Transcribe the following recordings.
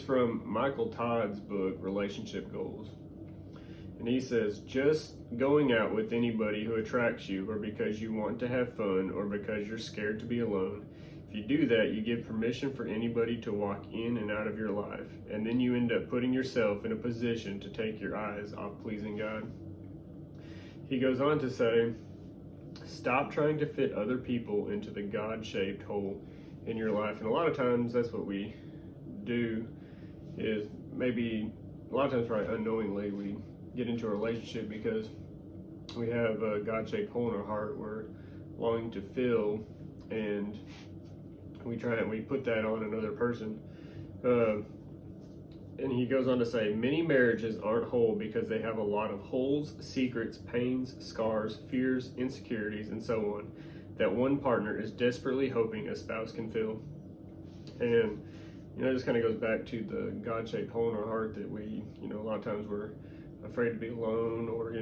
from Michael Todd's book, Relationship Goals. And he says, just going out with anybody who attracts you, or because you want to have fun, or because you're scared to be alone, if you do that, you give permission for anybody to walk in and out of your life, and then you end up putting yourself in a position to take your eyes off pleasing God. He goes on to say, stop trying to fit other people into the God-shaped hole in your life. And a lot of times that's what we do, is maybe a lot of times probably unknowingly we get into a relationship because we have a God-shaped hole in our heart we're longing to fill, and we put that on another person. And he goes on to say, many marriages aren't whole because they have a lot of holes, secrets, pains, scars, fears, insecurities, and so on, that one partner is desperately hoping a spouse can fill. And, this kind of goes back to the God-shaped hole in our heart that we, a lot of times we're afraid to be alone, or,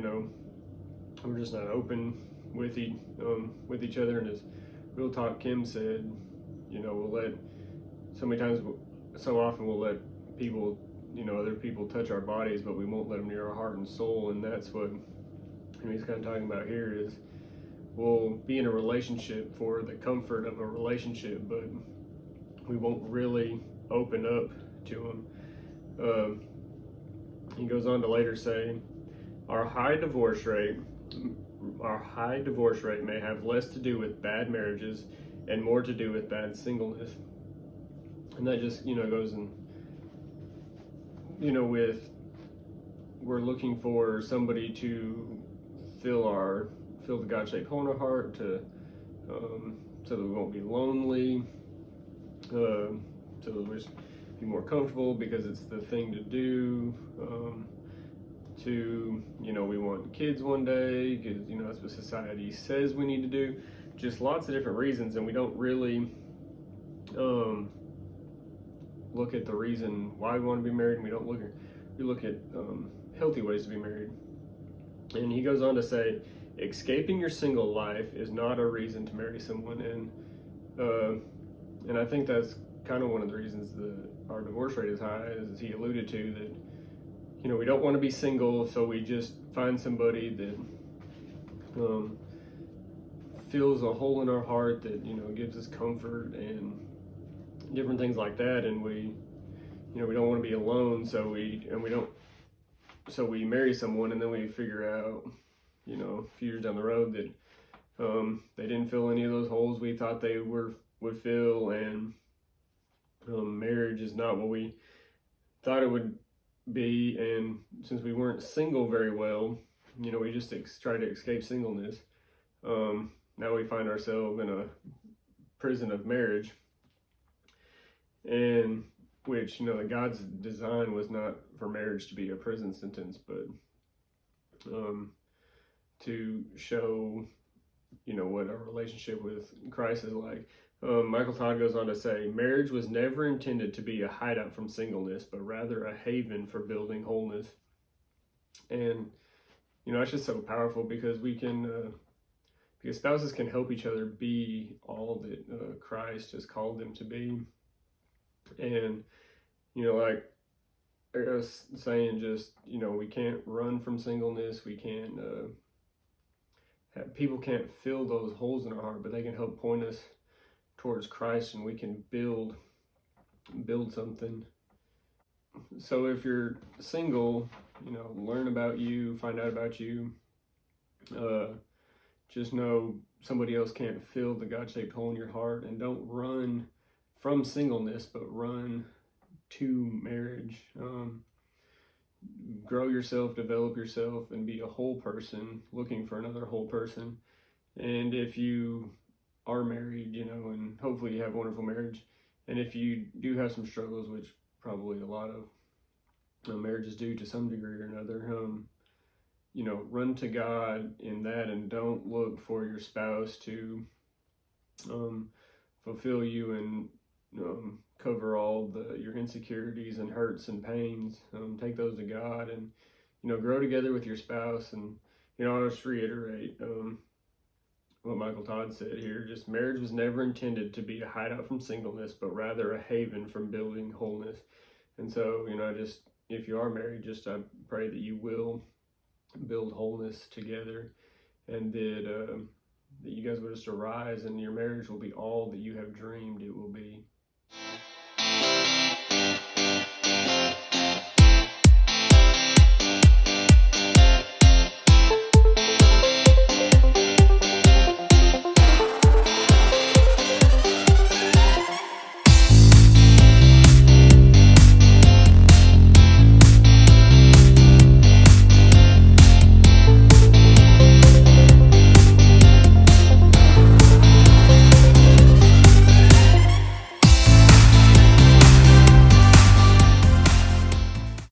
we're just not open with each other. And as Real Talk Kim said, so often we'll let people, other people touch our bodies, but we won't let them near our heart and soul. And that's what he's kind of talking about here, is we'll be in a relationship for the comfort of a relationship, but we won't really open up to them. He goes on to later say, our high divorce rate may have less to do with bad marriages and more to do with bad singleness. And that just, goes in, we're looking for somebody to fill the God-shaped hole in our heart, so that we won't be lonely, so that we'll just be more comfortable because it's the thing to do, we want kids one day because, that's what society says we need to do. Just lots of different reasons, and we don't really look at the reason why we want to be married, and we look at healthy ways to be married. And he goes on to say, escaping your single life is not a reason to marry someone. And I think that's kind of one of the reasons our divorce rate is high, as he alluded to, that we don't want to be single, so we just find somebody that fills a hole in our heart, that gives us comfort and different things like that. And we don't want to be alone, so we marry someone, and then we figure out a few years down the road that they didn't fill any of those holes we thought they would fill, and marriage is not what we thought it would be. And since we weren't single very well, we just try to escape singleness. Now we find ourselves in a prison of marriage, and which God's design was not for marriage to be a prison sentence, but to show what our relationship with Christ is like. Michael Todd goes on to say, marriage was never intended to be a hideout from singleness, but rather a haven for building wholeness. And it's just so powerful, because because spouses can help each other be all that Christ has called them to be. And like I was saying, just we can't run from singleness. We can't people can't fill those holes in our heart, but they can help point us towards Christ, and we can build something. So if you're single, learn about you, find out about you. Just know somebody else can't fill the God-shaped hole in your heart, and don't run from singleness, but run to marriage. Grow yourself, develop yourself, and be a whole person looking for another whole person. And if you are married, and hopefully you have a wonderful marriage, and if you do have some struggles, which probably a lot of marriages do to some degree or another, run to God in that, and don't look for your spouse to fulfill you and cover all your insecurities and hurts and pains. Take those to God, and grow together with your spouse. And I'll just reiterate what Michael Todd said here. Just, marriage was never intended to be a hideout from singleness, but rather a haven from building wholeness. And so, just if you are married, just I pray that you will build wholeness together, and that you guys will just arise, and your marriage will be all that you have dreamed it will be.